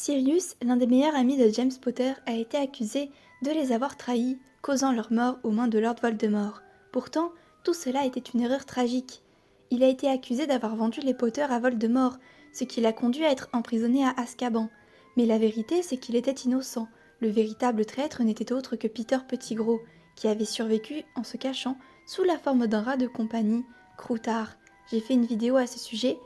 Sirius, l'un des meilleurs amis de James Potter, a été accusé de les avoir trahis, causant leur mort aux mains de Lord Voldemort. Pourtant, tout cela était une erreur tragique. Il a été accusé d'avoir vendu les Potter à Voldemort, ce qui l'a conduit à être emprisonné à Azkaban. Mais la vérité, c'est qu'il était innocent. Le véritable traître n'était autre que Peter Pettigrew, qui avait survécu en se cachant sous la forme d'un rat de compagnie, Croutard. J'ai fait une vidéo à ce sujet.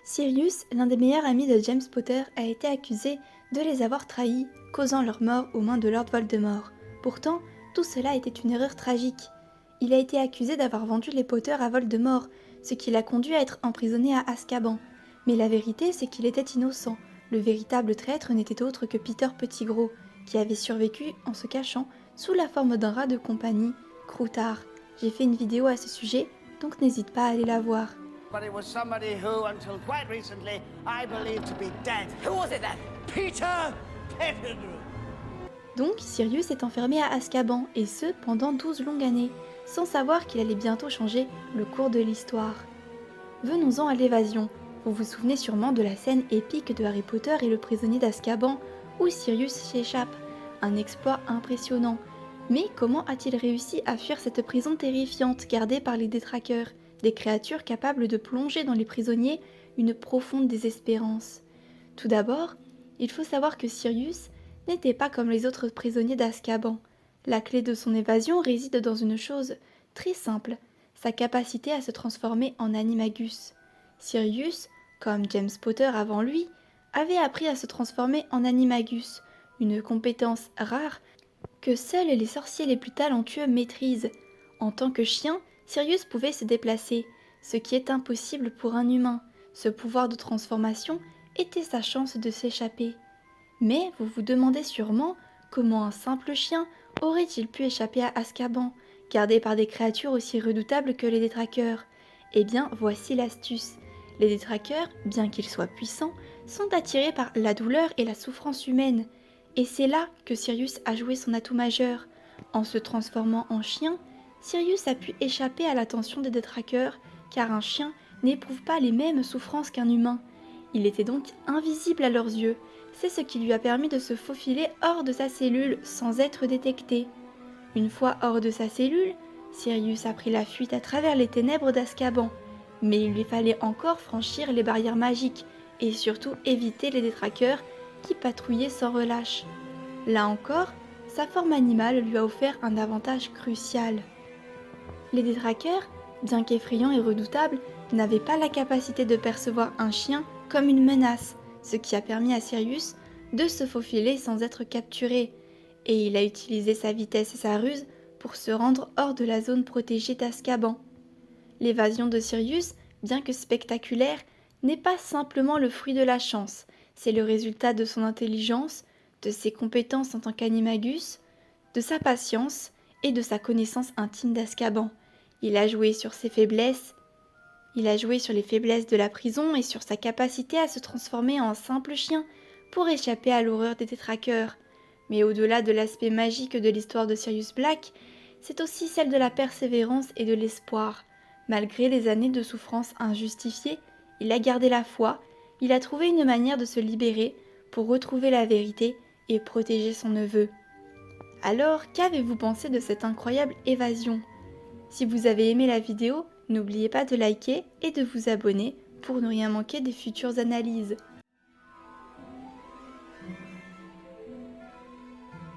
Sirius, l'un des meilleurs amis de James Potter, a été accusé de les avoir trahis, causant leur mort aux mains de Lord Voldemort. Pourtant, tout cela était une erreur tragique. Il a été accusé d'avoir vendu les Potter à Voldemort, ce qui l'a conduit à être emprisonné à Azkaban. Mais la vérité, c'est qu'il était innocent. Le véritable traître n'était autre que Peter Pettigrew, qui avait survécu en se cachant sous la forme d'un rat de compagnie, Croutard. J'ai fait une vidéo à ce sujet, donc n'hésite pas à aller la voir. But it was somebody who, until quite recently, I believed to be dead. Who was it then? Peter Pettigrew. Donc Sirius est enfermé à Azkaban, et ce pendant 12 longues années, sans savoir qu'il allait bientôt changer le cours de l'histoire. Venons-en à l'évasion. Vous vous souvenez sûrement de la scène épique de Harry Potter et le prisonnier d'Azkaban, où Sirius s'échappe. Un exploit impressionnant. Mais comment a-t-il réussi à fuir cette prison terrifiante gardée par les détraqueurs, des créatures capables de plonger dans les prisonniers une profonde désespérance? Tout d'abord, il faut savoir que Sirius n'était pas comme les autres prisonniers d'Azkaban. La clé de son évasion réside dans une chose très simple, sa capacité à se transformer en animagus. Sirius, comme James Potter avant lui, avait appris à se transformer en animagus, une compétence rare que seuls les sorciers les plus talentueux maîtrisent. En tant que chien, Sirius pouvait se déplacer, ce qui est impossible pour un humain. Ce pouvoir de transformation était sa chance de s'échapper. Mais vous vous demandez sûrement comment un simple chien aurait-il pu échapper à Azkaban, gardé par des créatures aussi redoutables que les détraqueurs. Eh bien, voici l'astuce. Les détraqueurs, bien qu'ils soient puissants, sont attirés par la douleur et la souffrance humaine. Et c'est là que Sirius a joué son atout majeur. En se transformant en chien, Sirius a pu échapper à l'attention des détraqueurs, car un chien n'éprouve pas les mêmes souffrances qu'un humain. Il était donc invisible à leurs yeux. C'est ce qui lui a permis de se faufiler hors de sa cellule sans être détecté. Une fois hors de sa cellule, Sirius a pris la fuite à travers les ténèbres d'Azkaban. Mais il lui fallait encore franchir les barrières magiques et surtout éviter les détraqueurs qui patrouillaient sans relâche. Là encore, sa forme animale lui a offert un avantage crucial. Les détraqueurs, bien qu'effrayants et redoutables, n'avaient pas la capacité de percevoir un chien comme une menace, ce qui a permis à Sirius de se faufiler sans être capturé, et il a utilisé sa vitesse et sa ruse pour se rendre hors de la zone protégée d'Azkaban. L'évasion de Sirius, bien que spectaculaire, n'est pas simplement le fruit de la chance, c'est le résultat de son intelligence, de ses compétences en tant qu'animagus, de sa patience et de sa connaissance intime d'Azkaban. Il a joué sur ses faiblesses, il a joué sur les faiblesses de la prison et sur sa capacité à se transformer en simple chien pour échapper à l'horreur des détraqueurs. Mais au-delà de l'aspect magique de l'histoire de Sirius Black, c'est aussi celle de la persévérance et de l'espoir. Malgré les années de souffrance injustifiée, il a gardé la foi, il a trouvé une manière de se libérer pour retrouver la vérité et protéger son neveu. Alors, qu'avez-vous pensé de cette incroyable évasion ? Si vous avez aimé la vidéo, n'oubliez pas de liker et de vous abonner pour ne rien manquer des futures analyses.